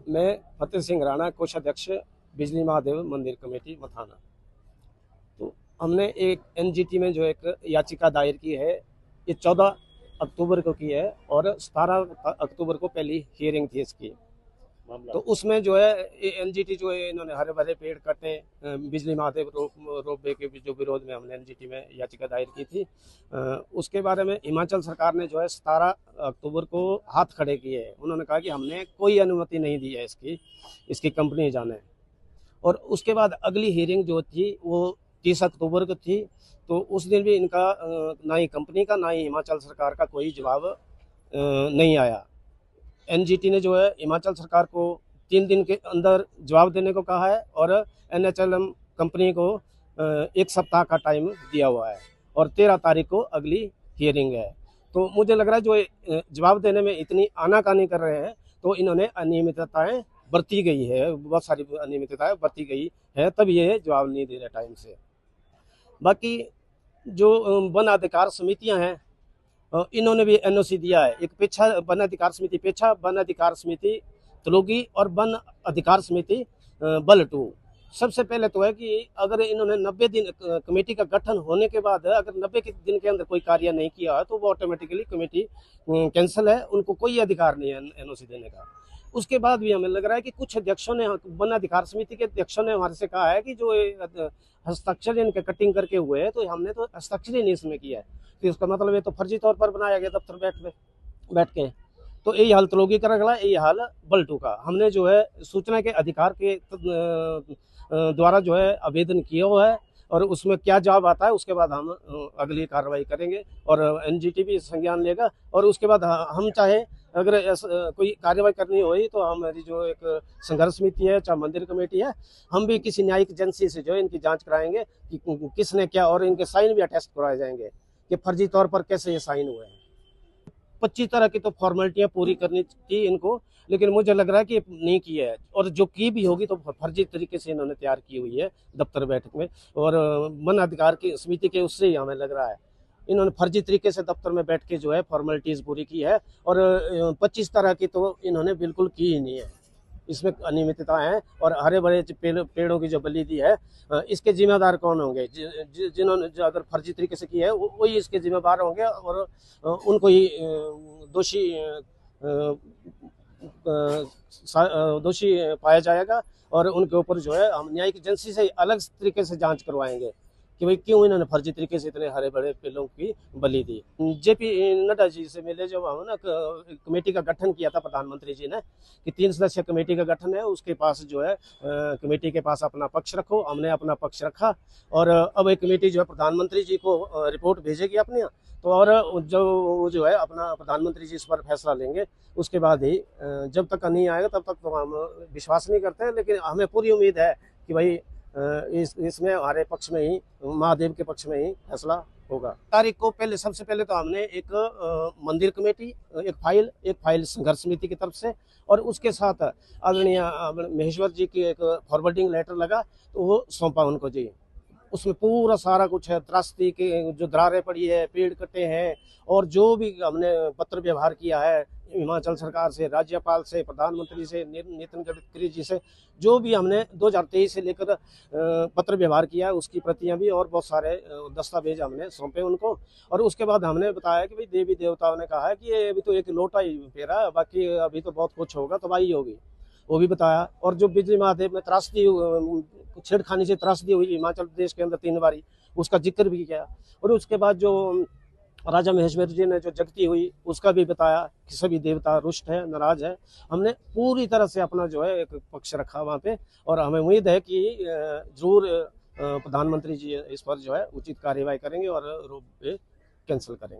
मैं फतेह सिंह राणा, कोषाध्यक्ष बिजली महादेव मंदिर कमेटी मथाना। तो हमने एक एनजीटी में जो एक याचिका दायर की है, ये 14 अक्टूबर को की है और 17 अक्टूबर को पहली हियरिंग थी इसकी। तो उसमें जो है एनजीटी जो है, इन्होंने हरे भरे पेड़ कटे, बिजली महादेव रोपवे के जो विरोध में हमने एनजीटी में याचिका दायर की थी। उसके बारे में हिमाचल सरकार ने जो है 17 अक्टूबर को हाथ खड़े किए हैं। उन्होंने कहा कि हमने कोई अनुमति नहीं दी है इसकी कंपनी जाने। और उसके बाद अगली हियरिंग जो थी वो 30 अक्टूबर को थी। तो उस दिन भी इनका ना ही कंपनी का ना ही हिमाचल सरकार का कोई जवाब नहीं आया। एनजीटी ने जो है हिमाचल सरकार को 3 दिन के अंदर जवाब देने को कहा है और एनएचएलएम कंपनी को 1 सप्ताह का टाइम दिया हुआ है और 13 तारीख को अगली हियरिंग है। तो मुझे लग रहा है जो जवाब देने में इतनी आनाकानी कर रहे हैं, तो इन्होंने अनियमितताएं बरती गई है, बहुत सारी अनियमितताएं बरती गई है, तब ये जवाब नहीं दे रहे टाइम से। बाकी जो वन अधिकार समितियां हैं, इन्होंने भी एनओसी दिया है। एक पेछा वन अधिकार समिति पेछा, वन अधिकार समिति तलोगी और वन अधिकार समिति बल 2। सबसे पहले तो है कि अगर इन्होंने 90 दिन कमेटी का गठन होने के बाद अगर 90 दिन के अंदर कोई कार्य नहीं किया तो वो ऑटोमेटिकली कमेटी कैंसिल है, उनको कोई अधिकार नहीं है एनओसी देने का। उसके बाद भी हमें लग रहा है कि कुछ अध्यक्षों ने, वन अधिकार समिति के अध्यक्षों ने हमारे से कहा है कि जो हस्ताक्षर इनके कटिंग करके हुए हैं, तो हमने तो हस्ताक्षर ही नहीं इसमें किया है, तो इसका मतलब ये तो फर्जी तौर पर बनाया गया दफ्तर बैठ के। तो यही हाल तलोगी का रखला, यही हाल बल 2 का। हमने जो है सूचना के अधिकार के द्वारा जो है आवेदन किया हुआ है और उसमें क्या जवाब आता है उसके बाद हम अगली कार्रवाई करेंगे और एनजीटी भी संज्ञान लेगा। और उसके बाद हम चाहे अगर कोई कार्रवाई करनी हुई तो हमारी जो एक संघर्ष समिति है, चाहे मंदिर कमेटी है, हम भी किसी न्यायिक एजेंसी से जो है इनकी जांच कराएंगे कि किसने क्या, और इनके साइन भी अटेस्ट करवाए जाएंगे कि फर्जी तौर पर कैसे ये साइन हुए हैं। 25 तरह की तो फॉर्मेलिटियां पूरी करनी थी इनको, लेकिन मुझे लग रहा है कि नहीं की है, और जो की भी होगी तो फर्जी तरीके से इन्होंने तैयार की हुई है दफ्तर बैठक में। और वन अधिकार की समिति के उससे ही हमें लग रहा है इन्होंने फर्जी तरीके से दफ्तर में बैठ के जो है फॉर्मेलिटीज पूरी की है। और 25 तरह की तो इन्होंने बिल्कुल की ही नहीं है, इसमें अनियमितता है। और हरे भरे पेड़ों की जो बलि दी है, इसके जिम्मेदार कौन होंगे? जिन्होंने जो अगर फर्जी तरीके से की है वही इसके जिम्मेदार होंगे और उनको ही दोषी पाया जाएगा। और उनके ऊपर जो है हम न्यायिक एजेंसी से अलग तरीके से जांच करवाएंगे कि भाई क्यों इन्होंने फर्जी तरीके से इतने हरे भरे पेड़ों की बलि दी। जेपी नड्डा जी से मिले जब हम ना कमेटी का गठन किया था प्रधानमंत्री जी ने कि 3 सदस्यीय कमेटी का गठन है, उसके पास जो है कमेटी के पास अपना पक्ष रखो। हमने अपना पक्ष रखा और अब एक कमेटी जो है प्रधानमंत्री जी को रिपोर्ट भेजेगी अपनी, तो और जो है अपना प्रधानमंत्री जी इस पर फैसला लेंगे। उसके बाद ही जब तक नहीं आएगा तब तक तो हम विश्वास नहीं करते, लेकिन हमें पूरी उम्मीद है कि भाई इसमें हमारे पक्ष में ही, महादेव के पक्ष में ही फैसला होगा। तारीख को पहले सबसे पहले तो हमने एक मंदिर कमेटी, एक फाइल संघर्ष समिति की तरफ से, और उसके साथ आदरणीय महेश्वर जी की एक फॉरवर्डिंग लेटर लगा, तो वो सौंपा उनको जी। उसमें पूरा सारा कुछ है, त्रासदी के जो दरारें पड़ी है, पेड़ कटे हैं, और जो भी हमने पत्र व्यवहार किया है हिमाचल सरकार से, राज्यपाल से, प्रधानमंत्री से, नितिन गडकरी जी से, जो भी हमने 2023 से लेकर पत्र व्यवहार किया है उसकी प्रतियां भी और बहुत सारे दस्तावेज हमने सौंपे उनको। और उसके बाद हमने बताया कि भाई देवी देवताओं ने कहा है कि ये अभी तो एक लोटा ही फेरा है, बाकी अभी तो बहुत कुछ होगा, तबाही होगी, वो भी बताया। और जो बिजली महादेव में त्रासदी, छेड़खानी से त्रासदी हुई हिमाचल प्रदेश के अंदर 3 बारी, उसका जिक्र भी किया। और उसके बाद जो राजा महेश्वर जी ने जो जगती हुई उसका भी बताया कि सभी देवता रुष्ट है, नाराज है। हमने पूरी तरह से अपना जो है एक पक्ष रखा वहाँ पे, और हमें उम्मीद है कि जरूर प्रधानमंत्री जी इस पर जो है उचित कार्यवाही करेंगे और रोप वे कैंसिल करेंगे।